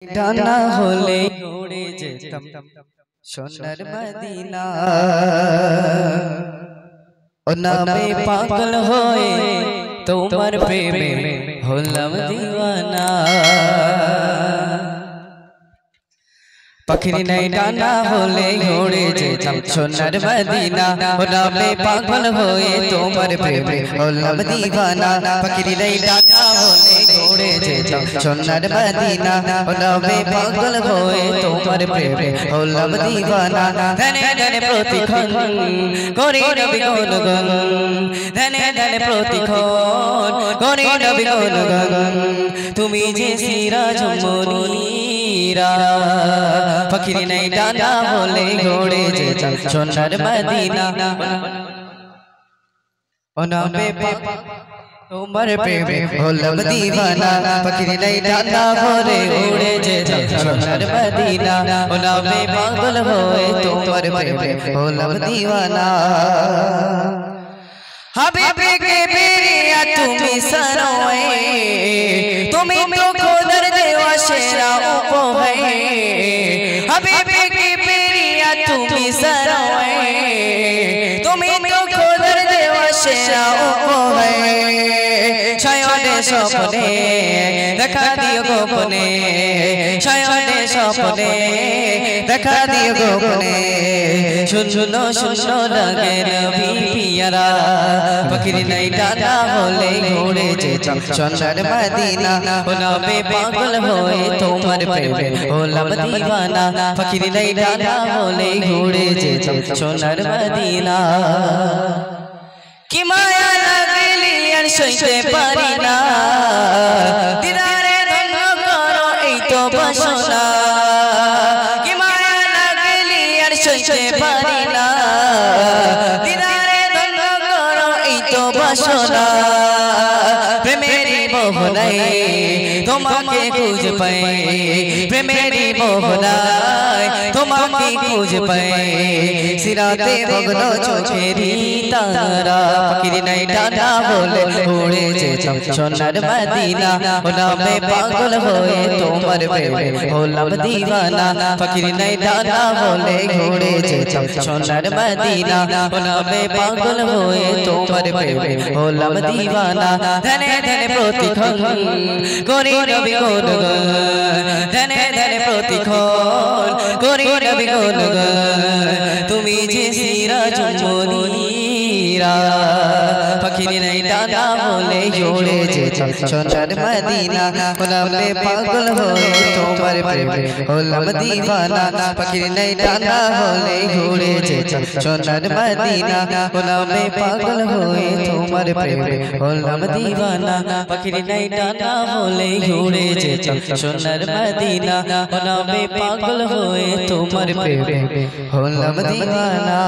ডানা হলে উড়ে যেতাম সোনার মদিনা ও নবে পাগল হয়ে তোমার প্রেমে হলাম দিওয়ানা पखरी नहीं डाना होले उड़े जेताम सोनार मदीना ओ नबे पागल होए तोमर प्रेमे होलाम दीवाना पखरी नहीं डाना होले उड़े जेताम सोनार मदीना ओ नबे पागल होए तोमर प्रेमे होलाम दीवाना धने धने प्रतिक्षण करी नबी गुणगान धने धने प्रतिक्षण करी नबी गुणगान तुमी जे सिराज मुनीरा फकीर नहीं डाना होले घोड़े जेताम सोनार मदीना ओ नबे तोमर प्रेमे होलाम दीवाना फकीर नहीं डाना होले घोड़े जेताम सोनार मदीना ओ नबे पागल होए तोमर प्रेमे होलाम दीवाना हबीबी के बेरिया तुमी सरोए तुमी तो खुदर देवा शेरा उपो है हबीबी की प्रिया तुमी सरोए तुमी तो खुदर देवा शेरा उपो है शयने सपने देखा दियो गोपने शयने सपने देखा दियो गोपने सुनो सुनो लगे नबी पियरा फकीर नहीं डाना होले घोड़े जेताम सोनार मदीना ओ नबे पागल होए तोमर प्रेमे होलाम दीवाना फकीर नहीं डाना होले घोड़े जेताम सोनार मदीना कि माया लागली আর সইতে পারি না দিদারে ধন্য করো এই তো বাসনা কি মায়া লাগলি আর সইতে পারি না দিদারে ধন্য করো এই তো বাসনা প্রেমেরি মোহনায় তোমাকে খুঁজ পাই প্রেমেরি মোহনায় তোমাকে খুঁজ পাই সিরাতে মগ্ন চোখেরি তারা ফকির নাই ডানা বলে উড়ে যেতাম সোনার মদিনা ও নবে পাগল হয়ে তোমার প্রেমে হলাম দিওয়ানা ফকির নাই ডানা বলে উড়ে যেতাম সোনার মদিনা ও নবে পাগল হয়ে তোমার প্রেমে হলাম দিওয়ানা ধনে ধনে প্রতিক্ষণ করি নবী গুণগান ধনে ধনে প্রতিক্ষণ করি নবী গুণগান তুমি যে সিরাজ মুনীরা फकीर नहीं डाना होले जोड़े जेताम सोनार मदीना ओ नबे पागल होए तोमर प्रेमे होलाम दीवाना फकीर नहीं डाना होले जोड़े जेताम सोनार मदीना ओ नबे पागल होए तोमर प्रेमे होलाम दीवाना फकीर नहीं डाना होले जोड़े जेताम सोनार मदीना ओ नबे पागल होए तोमर प्रेमे होलाम दीवाना।